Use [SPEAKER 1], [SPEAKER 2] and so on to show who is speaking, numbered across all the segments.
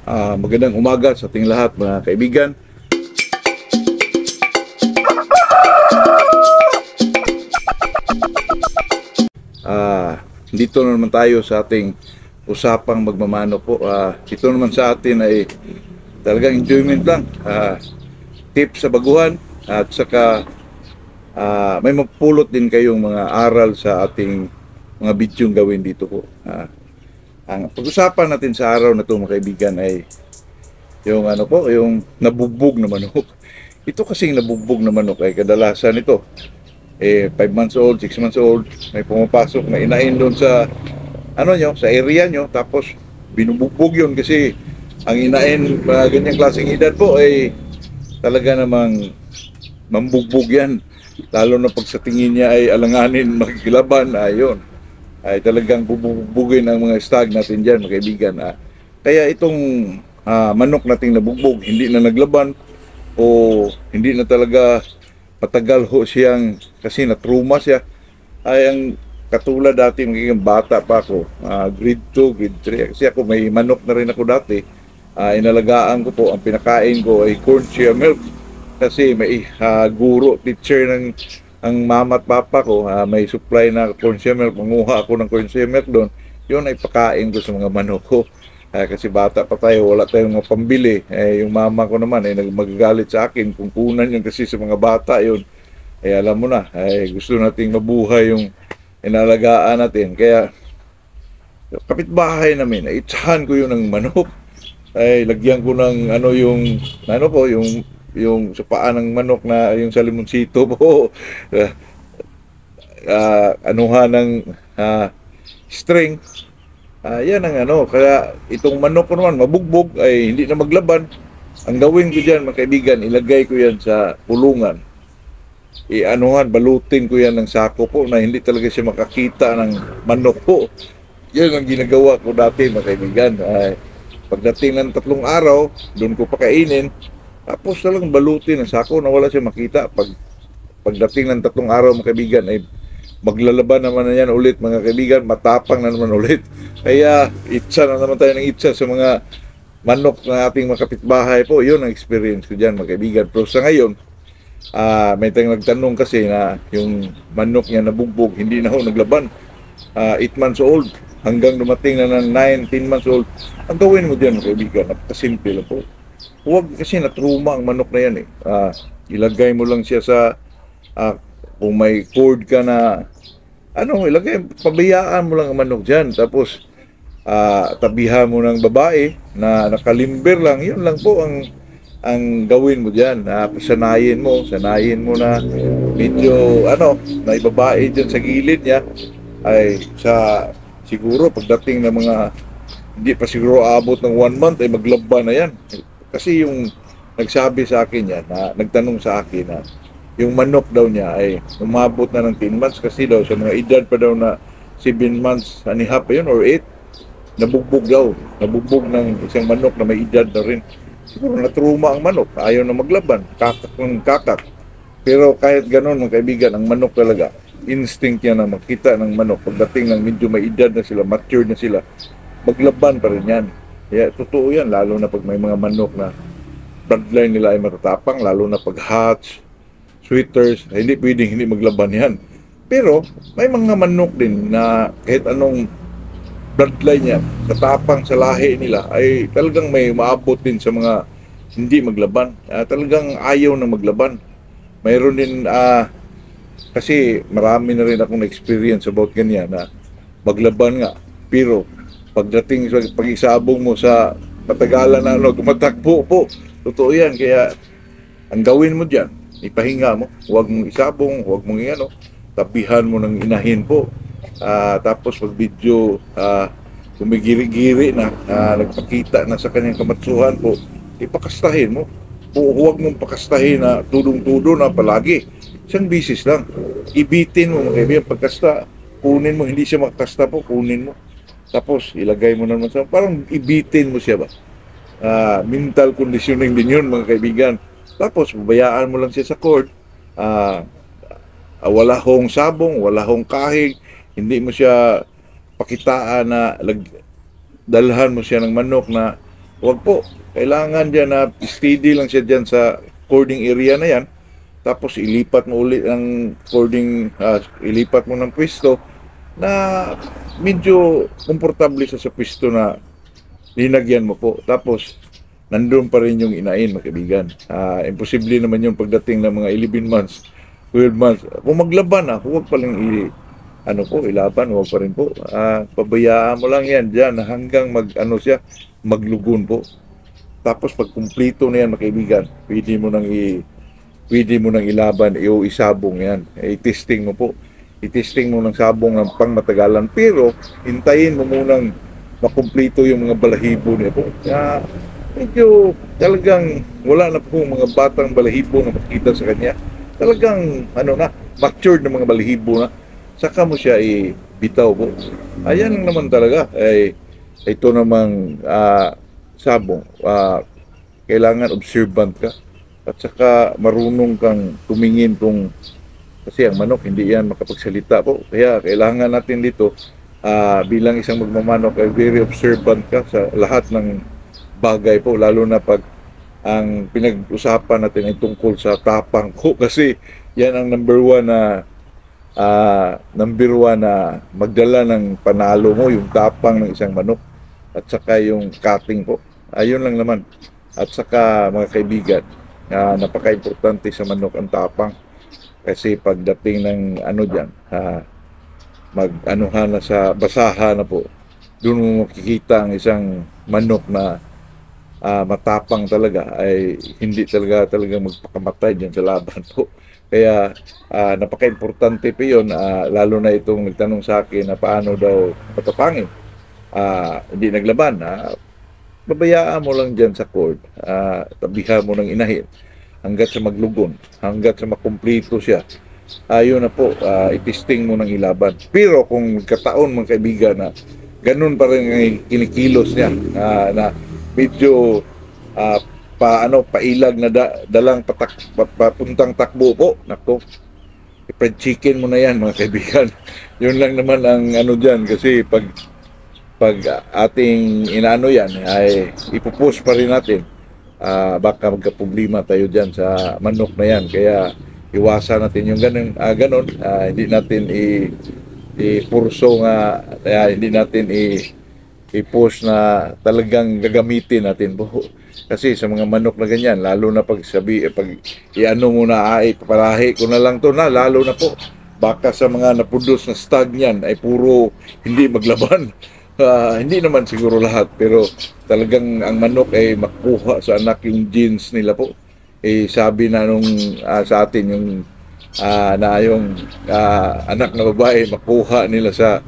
[SPEAKER 1] Magandang umaga sa ating lahat mga kaibigan. Dito na naman tayo sa ating usapang magmamano po. Ito naman sa atin ay talagang enjoyment lang. Tips sa baguhan at saka may magpulot din kayong mga aral sa ating mga bidyong gawin dito po. Ang pag-usapan natin sa araw na ito mga kaibigan ay yung yung nabugbog na manok. Ito kasing nabugbog na manok ay kadalasan ito 5 months old, 6 months old, may pumapasok na inain doon sa sa area nyo, tapos binubugbog yun kasi ang inain ganyang klaseng edad po ay talaga namang mambugbog yan, lalo na pag sa tingin niya ay alanganin magkilaban, ayun ay talagang bubugin ang mga stag natin dyan mga kaibigan. Kaya itong manok nating nabugbog, hindi na naglaban o hindi na talaga patagal ho siyang kasi na-trauma siya, ay ang katulad dati magiging bata pa ako, grade 2, grade 3, kasi ako may manok na rin ako dati, inalagaan ko po, ang pinakain ko ay corn chia milk kasi may guro, teacher ng ang mama at papa ko, may supply na corn chia milk, manguha ako ng corn chia milk doon, yun ay pakain ko sa mga manok ko. Kasi bata pa tayo, wala tayong mga pambili. Yung mama ko naman ay magagalit sa akin kung kunan yun kasi sa mga bata yun. Alam mo na, gusto nating mabuhay yung inalagaan natin. Kaya kapitbahay namin, itsahan ko yun ng manok. Lagyan ko ng yung sa paa ng manok na yung sa limonsito po. Anuhan ng string. Yan ang kaya itong manok ko naman mabugbog ay hindi na maglaban. Ang gawin ko dyan mga kaibigan, ilagay ko yan sa kulungan, balutin ko yan ng sako po na hindi talaga siya makakita ng manok po. Yan ang ginagawa ko dati mga kaibigan. Pagdating ng 3 araw, doon ko pakainin, tapos talagang balutin ng sako na wala siya makita. Pagdating ng 3 araw mga kaibigan ay maglalaban naman na yan ulit mga kaibigan, matapang na naman ulit. Kaya itsa na naman tayo ng itsa sa mga manok na ating mga kapitbahay po. Yun ang experience ko dyan mga kaibigan. Pero sa ngayon, may tayong nagtanong kasi na yung manok niya nabugbog, hindi na ho naglaban. 8 months old hanggang dumating na ng 9, 10 months old. Ang gawin mo dyan mga kaibigan, napakasimple lang po. Huwag kasi na-trauma ang manok na yan ilagay mo lang siya sa kung may cord ka na ilagay, pabayaan mo lang ang manok dyan. Tapos tabihan mo ng babae na nakalimber lang, yun lang po ang gawin mo dyan. Sanayin mo na medyo may babae dyan sa gilid niya, ay siguro pagdating ng mga hindi pa siguro abot ng 1 month ay maglaban na yan. Kasi yung nagsabi sa akin yan, nagtanong sa akin na yung manok daw niya ay umabot na ng 10 months kasi daw sa mga edad pa daw na 7 months and a half yun or 8, nabugbog ng isang manok na may edad na rin. Siguro na-trauma ang manok, ayaw na maglaban, kakak. Pero kahit gano'n mga kaibigan, ang manok talaga, instinct niya na makita ng manok pagdating ng medyo may edad na sila, mature na sila, maglaban pa rin yan. Kaya totoo yan, lalo na pag may mga manok na bloodline nila ay matatapang, lalo na pag hatch, sweaters, hindi pwedeng hindi maglaban yan. Pero may mga manok din na kahit anong bloodline niya, katapang sa lahi nila, ay talagang may maabot din sa mga hindi maglaban. Talagang ayaw na maglaban. Mayroon din kasi marami na rin akong experience about ganyan na maglaban nga, pero pagdating sa pag-isabong mo sa patagalan na tumatakbo po, totoo yan. Kaya ang gawin mo dyan, ipahinga mo, huwag mong isabong, huwag mong tabihan mo ng inahin po. Tapos pag video kumigiri-giri na, nagpakita na sa kanyang kamatsuhan po, ipakastahin mo. Huwag mong pakastahin na tudong-tudo na palagi. Isang bisis lang, ibitin mo mga kaibigan. Pagkasta, kunin mo, hindi siya makakasta po, kunin mo. Tapos ilagay mo naman sa, parang ibitin mo siya ba. Mental conditioning din yun mga kaibigan. Tapos babayaan mo lang siya sa cord, wala hong sabong, wala hong kahig, hindi mo siya pakitaan na dalhan mo siya ng manok na Huwag po. Kailangan dyan na steady lang siya dyan sa cording area na yan. Tapos ilipat mo ulit ang cording, ilipat mo ng pwesto na medyo komportable siya sa pwesto na linagyan mo po. Tapos nandun pa rin yung inain, mga kaibigan. Imposible naman yung pagdating ng mga 11 months, 12 months. Kung maglaban huwag pa lang ilaban, huwag pa rin po. Pabayaan mo lang yan dyan hanggang siya, maglugon po. Tapos pag kumplito na yan, mga kaibigan, pwede mo nang ilaban, isabong yan. I-testing mo po. I-testing mo ng sabong ng pangmatagalan. Pero, hintayin mo munang makumplito yung mga balahibo niya po. Medyo talagang wala na po mga batang balahibo na makikita sa kanya. Talagang, matured na mga balahibo na. Saka mo siya ibitaw po. Ayan lang naman talaga. Ito namang sabong. Kailangan observant ka. At saka marunong kang tumingin kasi ang manok hindi yan makapagsalita po. Kaya kailangan natin dito bilang isang magmamanok ay very observant ka sa lahat ng bagay po, lalo na pag ang pinag-usapan natin ay tungkol sa tapang po kasi yan ang number one na magdala ng panalo mo, yung tapang ng isang manok at saka yung cutting po. Ayun lang naman. At saka mga kaibigan, napaka-importante sa manok ang tapang kasi pagdating ng dyan, na sa basahan na po, doon mo makikita ang isang manok na matapang talaga ay hindi talaga magpakamatay dyan sa laban po. Kaya napaka-importante po yun, lalo na itong nagtanong sa akin na paano daw matapangin, hindi naglaban. Babayaan mo lang dyan sa cord, tabihan mo ng inahin hanggat sa maglugon, hanggat sa makumplito siya. Yun na po, itisting mo ng ilaban. Pero kung kataon mga kaibigan na ganun pa rin ang kinikilos niya, na medyo pailag na dalang papuntang takbo po, nako, i-fried chicken mo na yan mga kaibigan. Yun lang naman ang dyan kasi pag ating yan ay ipupush pa rin natin, baka magka-problema tayo dyan sa manok na yan. Kaya iwasan natin yung ganun, hindi natin i-purso hindi natin i-push na talagang gagamitin natin po. Kasi sa mga manok na ganyan, lalo na pag mo na paparahi ko na lang to na, lalo na po baka sa mga napudos na stag niyan ay puro hindi maglaban. Hindi naman siguro lahat, pero talagang ang manok ay makuha sa anak yung genes nila po. Sabi na sa atin yung anak na babae makuha nila sa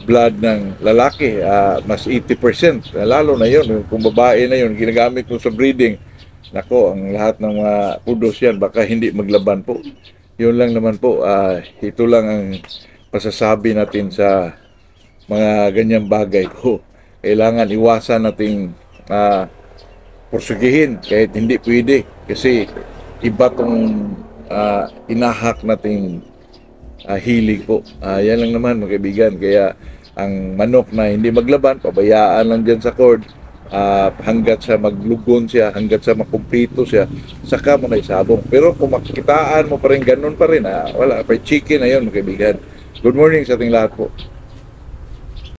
[SPEAKER 1] blood ng lalaki, mas 80%. Lalo na yun, kung babae na yun, ginagamit mo sa breeding. Nako, ang lahat ng mga pudos yan, baka hindi maglaban po. Yun lang naman po, ito lang ang pasasabi natin sa mga ganyang bagay po. Kailangan iwasan nating pursugihin kahit hindi pwede kasi iba tong inahak nating hilig po. Yan lang naman mga kaibigan. Kaya ang manok na hindi maglaban, pabayaan lang dyan sa cord, hanggat sa maglugon siya, hanggat sa makumplito siya, saka mo na isabong. Pero kung makikitaan mo pa rin, ganun pa rin, wala, pa chicken na yun mga kaibigan. Good morning sa ating lahat po.